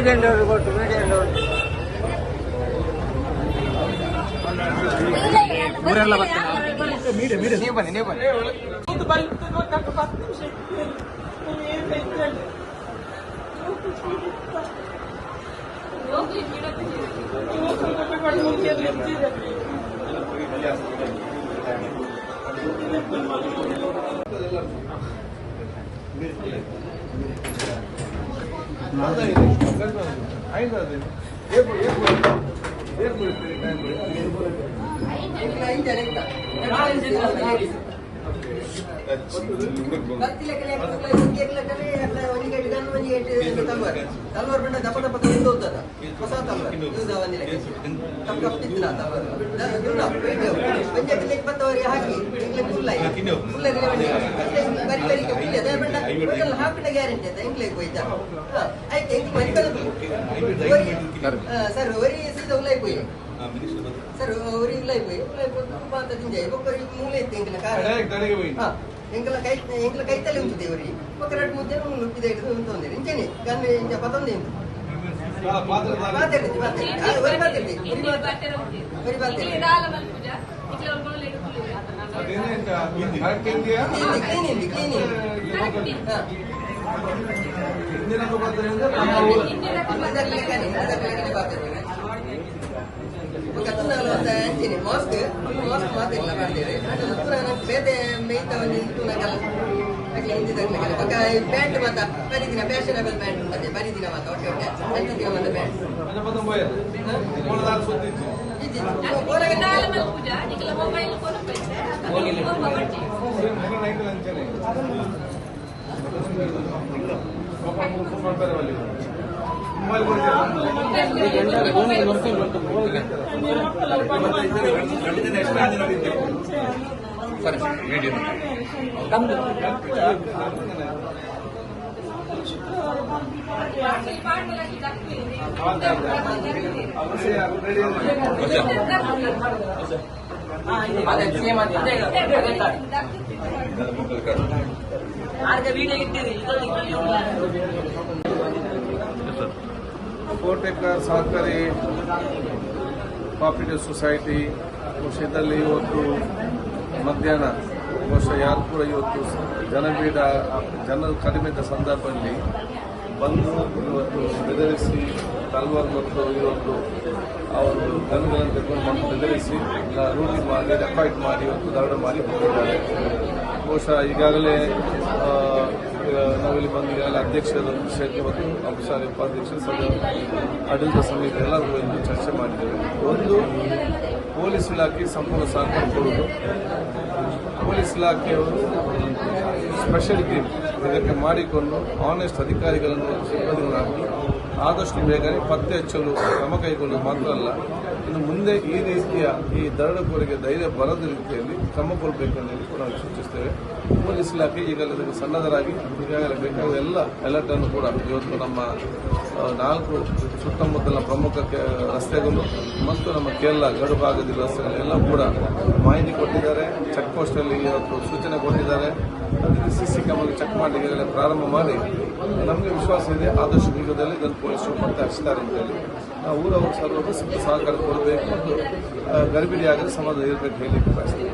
Medium door ಕೊಟ್ಟು medium door ಊರೆಲ್ಲ ಬರ್ತಾರೆ. ನೀವು ಬನ್ನಿ ನೀವು ಬನ್ನಿ. ತಲ್ವಾರ್ ಬಂಡ ದಪ್ಪ ದಪ್ಪ ಹೋಗ್ತದ ಹೊಸ ತಲ್ವಾರ್ ಪಂಚಾಯತ್ ಬತ್ತವರಿಗೆ ಹಾಕಿ ಹಾಕಿದ ಗ್ಯಾರಂಟಿ ಅಂತ ಎಂಕ್ಲೆಗ್ ಹೋಯ್ತಾ ಆಯ್ತು ಎಂಕ್ ಸರ್ ಒರಿ ಸೀದಾ ಉಲ್ಲಾಯ್ ಹೋಯ್ ಸರ್ ಒರಿ ಉಲ್ಲಾಯ್ ಹೋಯ್ ಅಂತ ತಿಂಜಾಯ್ ಒಬ್ಬರಿಗೆ ಮೂಲೆ ಇತ್ತು ಎಂಕಲ ಕಾರಣ ಎಂಕಲ ಕೈತಲ್ಲಿ ಉಂಟು ದೇವರಿ ಒಕ್ಕರಡು ಮುದ್ದೆ ನುಟ್ಟಿದೆ ಹಿಡಿದು ಉಂಟು ಇಂಚನೆ ಗಂಡ ಇಂಚ ಪತ್ತೊಂದು ಉಂಟು ಮಾಸ್ಕ್ ಮಾತಿಲ್ಲ ಮಾಡ್ತೇವೆ ಬೇರೆ ಮೇಯ್ತವನ್ನ ಪ್ಯಾಂಟ್ ಮಾತ್ರ ಬರೀದಿನ ಫ್ಯಾಷನಬಲ್ ಪ್ಯಾಂಟ್ ಉಂಟದೆ ಬರೀದಿನ ಮಾತ್ರ ಒಟ್ಟೆ ಒಟ್ಟೆ ಅಂಟಿನ ಮಾತ್ರ ಪ್ಯಾಂಟ್ ಕೋಟೆಕರ್ ಸಹಕಾರಿ ಕೋಆಪರೇಟಿವ್ ಸೊಸೈಟಿ ವಿಷಯದಲ್ಲಿ ಇವತ್ತು ಮಧ್ಯಾಹ್ನ ಬಹುಶಃ ಯಾರು ಕೂಡ ಇವತ್ತು ಜನರು ಕಡಿಮೆ ಇದ್ದ ಸಂದರ್ಭದಲ್ಲಿ ಬಂದು ಇವತ್ತು ಬೆದರಿಸಿ ತಲ್ವಾರ್ ಮತ್ತು ಇವತ್ತು ಅವರು ಗನ್ಗಳನ್ನು ತೆಗೆದುಕೊಂಡು ಬಂದು ಬೆದರಿಸಿ ರೂಢಿ ಮಾಡಿ ಡೆಪಾಯಿಟ್ ಮಾಡಿ ಇವತ್ತು ದರೋಡೆ ಮಾಡಿ ಹೋಗಿದ್ದಾರೆ. ಬಹುಶಃ ಈಗಾಗಲೇ ನಾವಿಲ್ಲಿ ಬಂದು ಈಗಾಗಲೇ ಅಧ್ಯಕ್ಷರು ವಿಷಯಕ್ಕೆ ಮತ್ತು ಅಪಸಾರಿ ಉಪಾಧ್ಯಕ್ಷರು ಆಡಳಿತ ಸಮಿತಿ ಎಲ್ಲರೂ ಎಂದು ಚರ್ಚೆ ಮಾಡಿದ್ದೇವೆ. ಒಂದು, ಪೊಲೀಸ್ ಇಲಾಖೆ ಸಂಪೂರ್ಣ ಸಹಕಾರ ಕೊಡುವುದು. ಪೊಲೀಸ್ ಇಲಾಖೆಯವರು ಸ್ಪೆಷಲ್ ಟೀಮ್ ಇದಕ್ಕೆ ಮಾಡಿಕೊಂಡು ಆನೆಸ್ಟ್ ಅಧಿಕಾರಿಗಳನ್ನು ಸಿಬ್ಬಂದಿಗಳಾಗಿ ಆದಷ್ಟು ಬೇಗನೆ ಪತ್ತೆ ಹಚ್ಚಲು ಕ್ರಮ ಕೈಗೊಳ್ಳುವುದು ಮಾತ್ರ ಅಲ್ಲ, ಇನ್ನು ಮುಂದೆ ಈ ರೀತಿಯ ಈ ದರೋಡೆಕೋರಿಗೆ ಧೈರ್ಯ ಬರದ ರೀತಿಯಲ್ಲಿ ಕ್ರಮ ಕೊಡಬೇಕೆಂದು ಕೂಡ ನಾವು ಸೂಚಿಸ್ತೇವೆ. ಪೊಲೀಸ್ ಇಲಾಖೆ ಈಗಾಗಲೇ ಇದಕ್ಕೆ ಸನ್ನದ್ಧರಾಗಿ ಈಗಾಗಲೇ ಬೇಕಾದ ಎಲ್ಲ ಅಲರ್ಟ್ ಅನ್ನು ಕೂಡ ಇವತ್ತು ನಮ್ಮ 4 ಸುತ್ತಮುತ್ತಲ ಪ್ರಮುಖ ರಸ್ತೆಗಳು ಮತ್ತು ನಮ್ಮ ಕೇರಳ ಗಡು ಭಾಗದ ರಸ್ತೆಗಳೆಲ್ಲ ಕೂಡ ಮಾಹಿತಿ ಕೊಟ್ಟಿದ್ದಾರೆ. ಚೆಕ್ ಪೋಸ್ಟಲ್ಲಿ ಇವತ್ತು ಸೂಚನೆ ಕೊಟ್ಟಿದ್ದಾರೆ. ಸಿಸಿ ಕ್ಯಾಮರಾ ಚೆಕ್ ಮಾಡಿ ಈಗಾಗಲೇ ಪ್ರಾರಂಭ ಮಾಡಿ ನಮಗೆ ವಿಶ್ವಾಸ ಇದೆ ಆದಷ್ಟು ಶೀಘ್ರದಲ್ಲಿ ಇದನ್ನು ಪೊಲೀಸರು ಪತ್ತೆ ಹಚ್ತಾರೆ ಅಂತೇಳಿ ನಾವು ಊರವರು ಸರ್ವರು ಸಹಕಾರ ಕೊಡಬೇಕು ಮತ್ತು ಗರ್ಭಿಣಿಯಾಗಲಿ ಸಮಾಜ ಇರಬೇಕು ಹೇಳಲಿಕ್ಕೆ ಬಯಸ್ತೇವೆ.